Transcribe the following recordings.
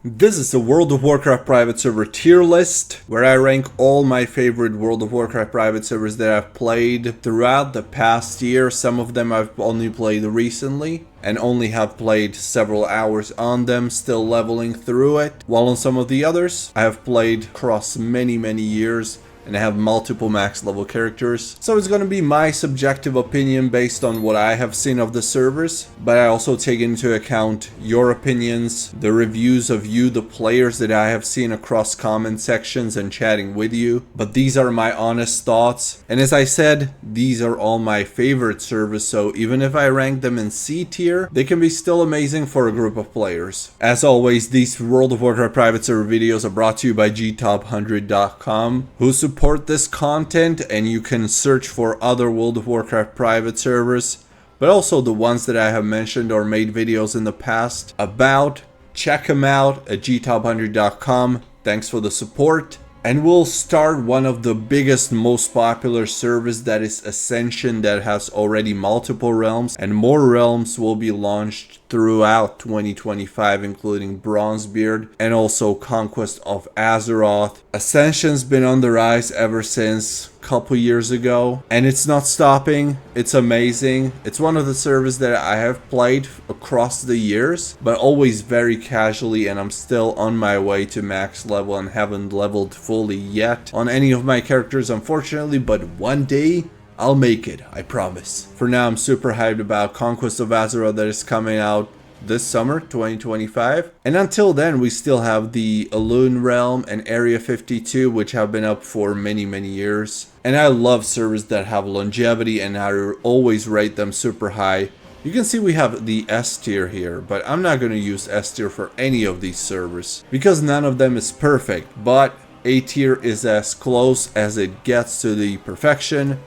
This is the World of Warcraft private server tier list, where I rank all my favorite World of Warcraft private servers that I've played throughout the past year. Some of them I've only played recently, and only have played several hours on them, still leveling through it. While on some of the others, I have played across many years, and I have multiple max level characters. So it's gonna be my subjective opinion based on what I have seen of the servers, but I also take into account your opinions, the reviews of you, the players that I have seen across comment sections and chatting with you. But these are my honest thoughts, and as I said, these are all my favorite servers, so even if I rank them in C tier, they can be still amazing for a group of players. As always, these World of Warcraft private server videos are brought to you by gtop100.com, who support this content, and you can search for other World of Warcraft private servers, but also the ones that I have mentioned or made videos in the past about. Check them out at gtop100.com. Thanks for the support. And we'll start one of the biggest, most popular servers, that is Ascension, that has already multiple realms, and more realms will be launched throughout 2025, including Bronzebeard and also Conquest of Azeroth. Ascension's been on the rise ever since a couple years ago, and it's not stopping. It's amazing. It's one of the servers that I have played across the years, but always very casually, and I'm still on my way to max level and haven't leveled fully yet on any of my characters, unfortunately, but one day I'll make it, I promise. For now, I'm super hyped about Conquest of Azeroth that is coming out this summer, 2025. And until then, we still have the Elune Realm and Area 52, which have been up for many years. And I love servers that have longevity, and I always rate them super high. You can see we have the S tier here, but I'm not going to use S tier for any of these servers, because none of them is perfect. But A tier is as close as it gets to the perfection,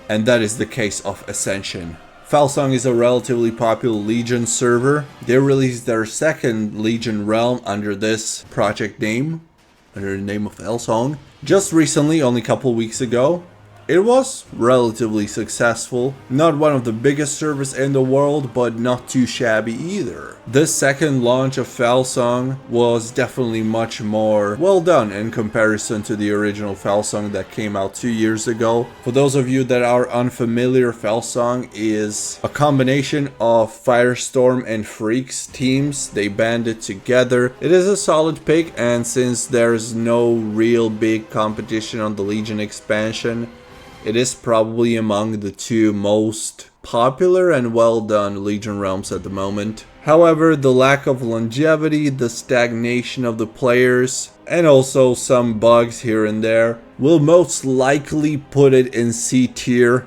and that is the case of Ascension. Felsong is a relatively popular Legion server. They released their second Legion realm under this project name, under the name of Felsong, just recently, only a couple weeks ago. It was relatively successful. Not one of the biggest servers in the world, but not too shabby either. This second launch of Felsong was definitely much more well done in comparison to the original Felsong that came out 2 years ago. For those of you that are unfamiliar, Felsong is a combination of Firestorm and Freaks teams. They banded together. It is a solid pick, and since there's no real big competition on the Legion expansion, it is probably among the two most popular and well done Legion realms at the moment. However, the lack of longevity, the stagnation of the players, and also some bugs here and there will most likely put it in C tier.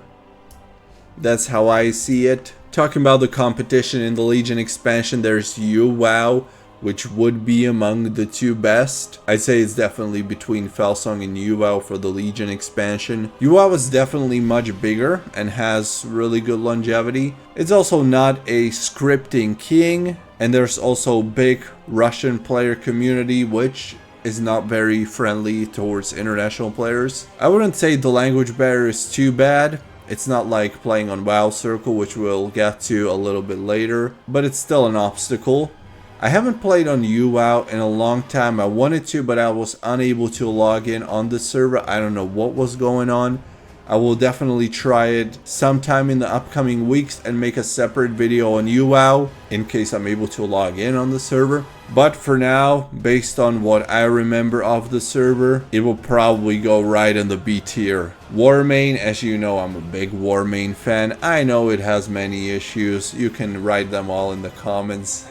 That's how I see it. Talking about the competition in the Legion expansion, there's Uwow, which would be among the two best. I'd say it's definitely between Felsong and Uwow for the Legion expansion. Uwow is definitely much bigger and has really good longevity. It's also not a scripting king, and there's also big Russian player community, which is not very friendly towards international players. I wouldn't say the language barrier is too bad. It's not like playing on WoW Circle, which we'll get to a little bit later, but it's still an obstacle. I haven't played on Uwow in a long time. I wanted to, but I was unable to log in on the server. I don't know what was going on. I will definitely try it sometime in the upcoming weeks and make a separate video on Uwow in case I'm able to log in on the server. But for now, based on what I remember of the server, it will probably go right in the B tier. Warmane, as you know, I'm a big Warmane fan. I know it has many issues. You can write them all in the comments.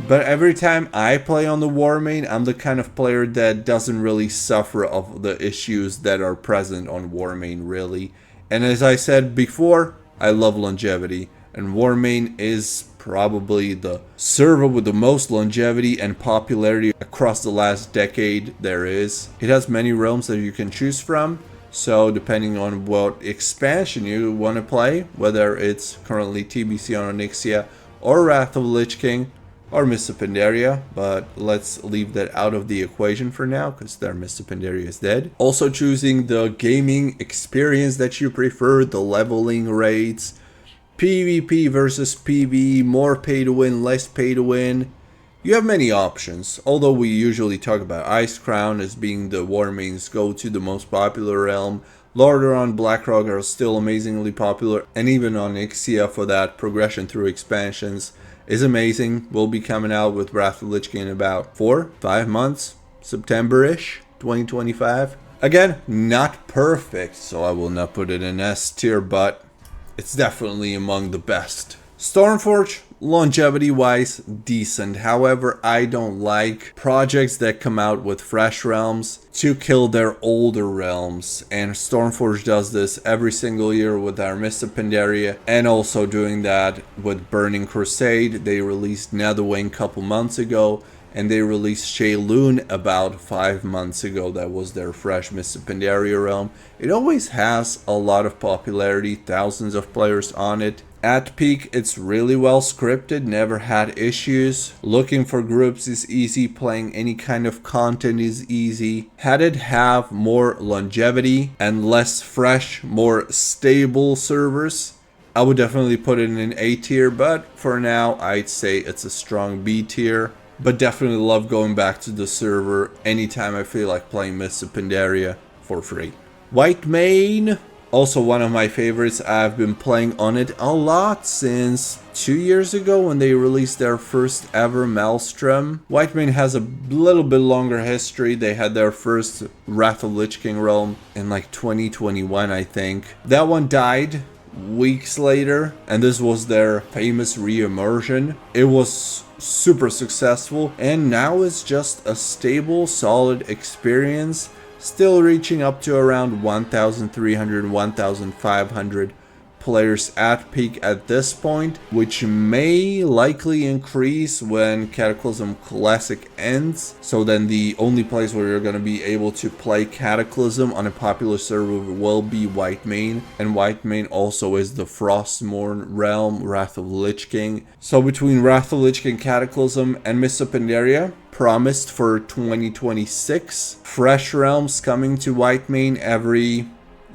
But every time I play on the Warmane, I'm the kind of player that doesn't really suffer of the issues that are present on Warmane, really. And as I said before, I love longevity, and Warmane is probably the server with the most longevity and popularity across the last decade there is. It has many realms that you can choose from, so depending on what expansion you want to play, whether it's currently TBC on Onyxia or Wrath of the Lich King, or Mr. Pandaria, but let's leave that out of the equation for now because their Mr. Pandaria is dead. Also choosing the gaming experience that you prefer, the leveling rates, PvP versus PvE, more pay to win, less pay to win. You have many options, although we usually talk about Ice Crown as being the Warmane's go-to, the most popular realm. Dalararn, Blackrock are still amazingly popular, and even Onyxia for that progression through expansions is amazing. We'll be coming out with Wrath of Lich King in about 4-5 months, September-ish, 2025. Again, not perfect, so I will not put it in S tier, but it's definitely among the best. Stormforge, longevity-wise, decent. However, I don't like projects that come out with fresh realms to kill their older realms. And Stormforge does this every single year with our Mists of Pandaria, and also doing that with Burning Crusade. They released Netherwing a couple months ago, and they released Shaylun about 5 months ago. That was their fresh Mists of Pandaria realm. It always has a lot of popularity, thousands of players on it. At peak, it's really well scripted, never had issues. Looking for groups is easy, playing any kind of content is easy. Had it have more longevity and less fresh, more stable servers, I would definitely put it in an A tier, but for now, I'd say it's a strong B tier. But definitely love going back to the server anytime I feel like playing Mists of Pandaria for free. Whitemane, also one of my favorites. I've been playing on it a lot since 2 years ago when they released their first ever Maelstrom. Whitemane has a little bit longer history. They had their first Wrath of Lich King realm in like 2021, I think. That one died weeks later, and this was their famous re-immersion. It was super successful, and now it's just a stable, solid experience, still reaching up to around 1,300, 1,500 players at peak at this point, which may likely increase when Cataclysm Classic ends. So then the only place where you're going to be able to play Cataclysm on a popular server will be Whitemane, and Whitemane also is the Frostmourne realm, Wrath of Lich King. So between Wrath of Lich King, Cataclysm, and Mists of Pandaria, promised for 2026, fresh realms coming to Whitemane every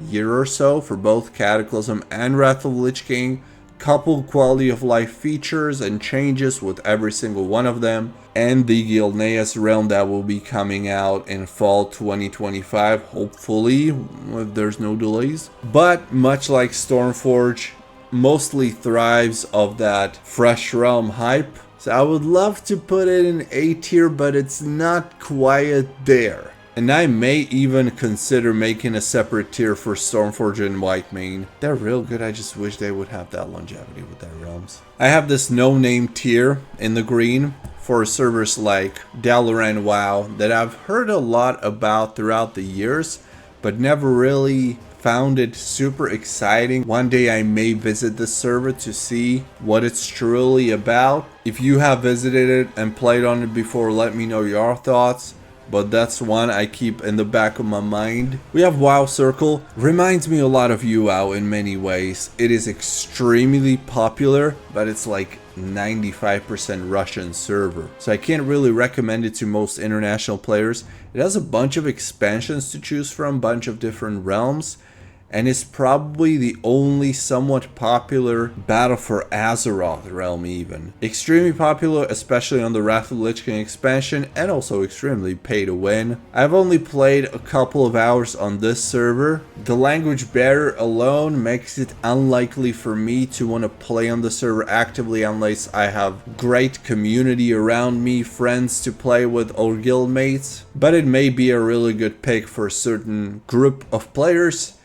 year or so for both Cataclysm and Wrath of Lich King. Couple quality of life features and changes with every single one of them, and the Gilneas realm that will be coming out in fall 2025, hopefully, if there's no delays. But much like Stormforge, mostly thrives of that fresh realm hype. So I would love to put it in A tier, but it's not quite there. And I may even consider making a separate tier for Stormforge and Whitemane. They're real good, I just wish they would have that longevity with their realms. I have this no-name tier in the green for servers like Dalararn and WoW that I've heard a lot about throughout the years, but never really found it super exciting. One day I may visit this server to see what it's truly about. If you have visited it and played on it before, let me know your thoughts. But that's one I keep in the back of my mind. We have WoW Circle. Reminds me a lot of Uwow in many ways. It is extremely popular, but it's like 95% Russian server. So I can't really recommend it to most international players. It has a bunch of expansions to choose from, bunch of different realms, and is probably the only somewhat popular Battle for Azeroth realm even. Extremely popular, especially on the Wrath of Lich King expansion, and also extremely pay to win. I've only played a couple of hours on this server. The language barrier alone makes it unlikely for me to want to play on the server actively unless I have great community around me, friends to play with, or guildmates. But it may be a really good pick for a certain group of players.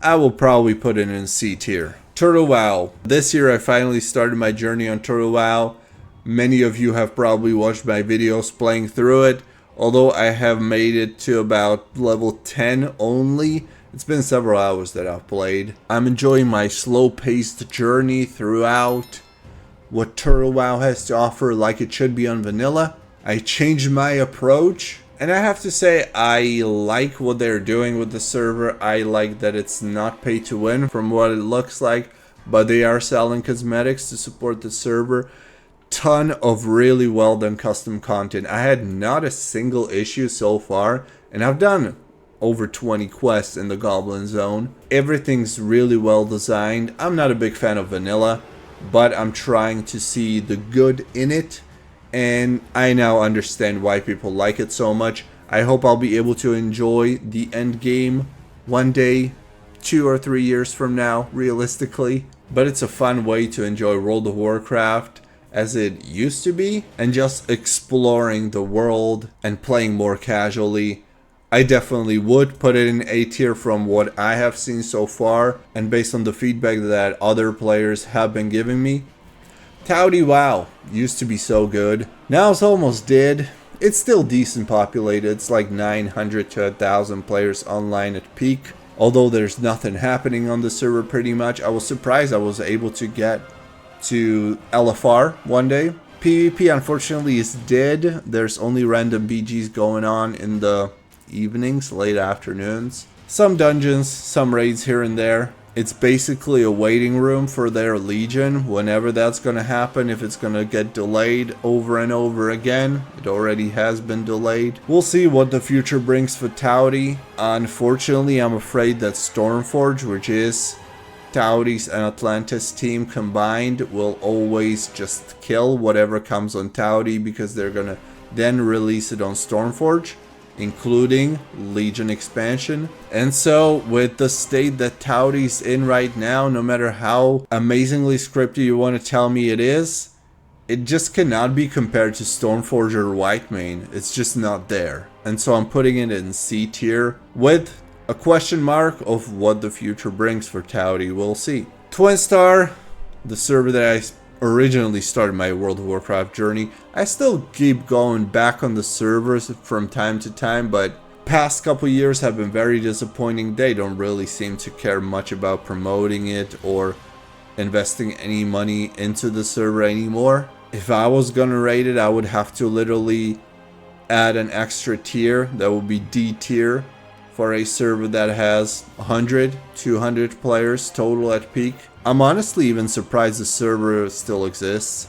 I will probably put it in C tier. Turtle WoW. This year I finally started my journey on Turtle WoW. Many of you have probably watched my videos playing through it. Although I have made it to about level 10 only, it's been several hours that I've played. I'm enjoying my slow-paced journey throughout what Turtle WoW has to offer, like it should be on vanilla. I changed my approach. And I have to say, I like what they're doing with the server. I like that it's not pay to win from what it looks like, but they are selling cosmetics to support the server. Ton of really well done custom content. I had not a single issue so far, and I've done over 20 quests in the Goblin Zone. Everything's really well designed. I'm not a big fan of vanilla, but I'm trying to see the good in it. and I now understand why people like it so much. I hope I'll be able to enjoy the end game one day, 2 or 3 years from now, realistically. But it's a fun way to enjoy World of Warcraft as it used to be, and just exploring the world and playing more casually. I definitely would put it in A tier from what I have seen so far, and based on the feedback that other players have been giving me. Tauri WoW used to be so good. Now it's almost dead. It's still decent populated. It's like 900 to 1,000 players online at peak. Although there's nothing happening on the server pretty much. I was surprised I was able to get to LFR one day. PvP unfortunately is dead. There's only random BGs going on in the evenings, late afternoons. Some dungeons, some raids here and there. It's basically a waiting room for their Legion whenever that's gonna happen. If it's gonna get delayed over and over again, it already has been delayed. We'll see what the future brings for Tauri. Unfortunately, I'm afraid that Stormforge, which is Tauri's and Atlantis team combined, will always just kill whatever comes on Tauri, because they're gonna then release it on Stormforge, including Legion expansion. And so with the state that Tauri's in right now, no matter how amazingly scripted you want to tell me it is, it just cannot be compared to Stormforge or Warmane. It's just not there. And so I'm putting it in C tier with a question mark of what the future brings for Tauri. We'll see. Twinstar, the server that I originally started my World of Warcraft journey. I still keep going back on the servers from time to time, but past couple years have been very disappointing. They don't really seem to care much about promoting it or investing any money into the server anymore. If I was gonna rate it, I would have to literally add an extra tier. That would be D tier for a server that has 100, 200 players total at peak. I'm honestly even surprised the server still exists,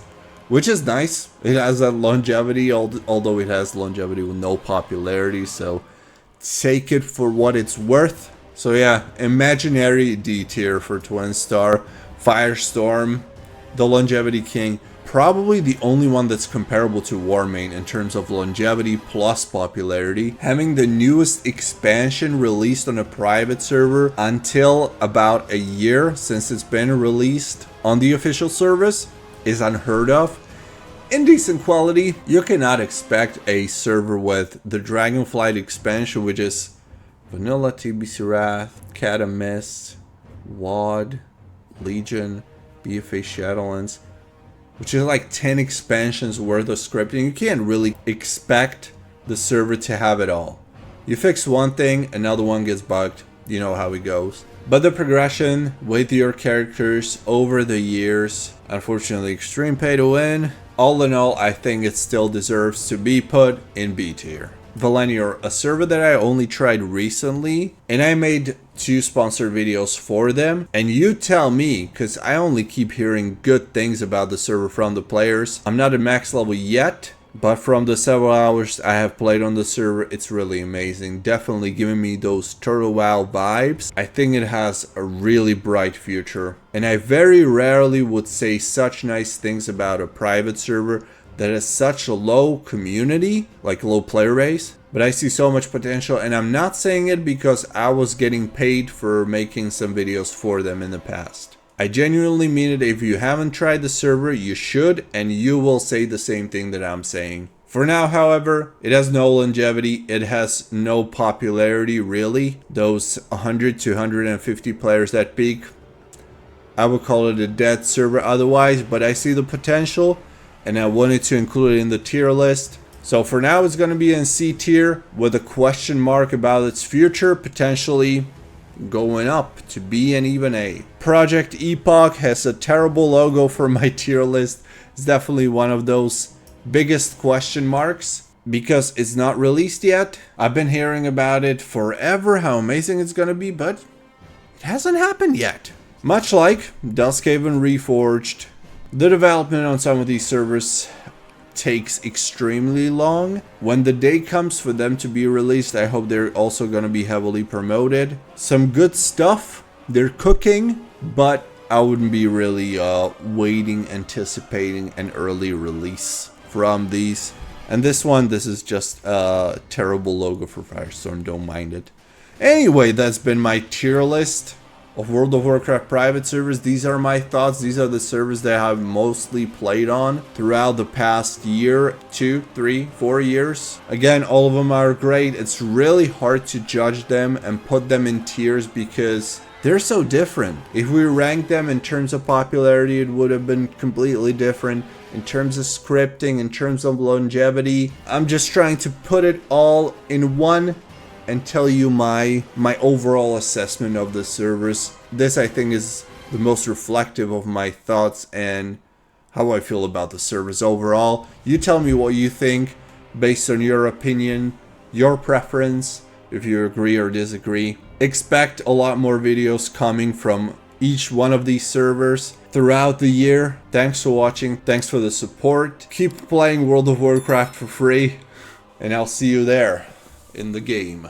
which is nice. It has that longevity, although it has longevity with no popularity, so take it for what it's worth. So yeah, imaginary D tier for Twinstar. Firestorm, the longevity king, probably the only one that's comparable to Warmane in terms of longevity plus popularity. Having the newest expansion released on a private server until about a year since it's been released on the official service is unheard of. In decent quality, you cannot expect a server with the Dragonflight expansion, which is Vanilla, TBC Wrath, Cat Mist, WoD, Legion, BFA Shadowlands, which is like 10 expansions worth of scripting. You can't really expect the server to have it all. You fix one thing, another one gets bugged. You know how it goes. But the progression with your characters over the years, unfortunately extreme pay to win. All in all, I think it still deserves to be put in B tier. Valenor, a server that I only tried recently, and I made 2 sponsored videos for them. And you tell me, because I only keep hearing good things about the server from the players. I'm not at max level yet, but from the several hours I have played on the server, it's really amazing. Definitely giving me those Tauri WoW vibes. I think it has a really bright future. And I very rarely would say such nice things about a private server that has such a low community, like low player base. But I see so much potential, and I'm not saying it because I was getting paid for making some videos for them in the past. I genuinely mean it. If you haven't tried the server, you should, and you will say the same thing that I'm saying. For now, however, it has no longevity, it has no popularity really. Those 100 to 150 players at peak, I would call it a dead server otherwise, but I see the potential, and I wanted to include it in the tier list. So for now, it's going to be in C tier with a question mark about its future, potentially going up to B and even A. Project Epoch has a terrible logo for my tier list. It's definitely one of those biggest question marks because it's not released yet. I've been hearing about it forever, how amazing it's going to be, but it hasn't happened yet. Much like Duskhaven Reforged, the development on some of these servers takes extremely long. When the day comes for them to be released, I hope they're also going to be heavily promoted. Some good stuff they're cooking, but I wouldn't be really anticipating an early release from these. And this one, this is just a terrible logo for Firestorm, don't mind it. Anyway, that's been my tier list of World of Warcraft private servers. These are my thoughts. These are the servers that I've mostly played on throughout the past year, 2, 3, 4 years. Again, all of them are great. It's really hard to judge them and put them in tiers because they're so different. If we rank them in terms of popularity, it would have been completely different. In terms of scripting, in terms of longevity, I'm just trying to put it all in one and tell you my overall assessment of the servers. This, I think, is the most reflective of my thoughts and how I feel about the servers overall. You tell me what you think based on your opinion, your preference, if you agree or disagree. Expect a lot more videos coming from each one of these servers throughout the year. Thanks for watching. Thanks for the support. Keep playing World of Warcraft for free, and I'll see you there in the game.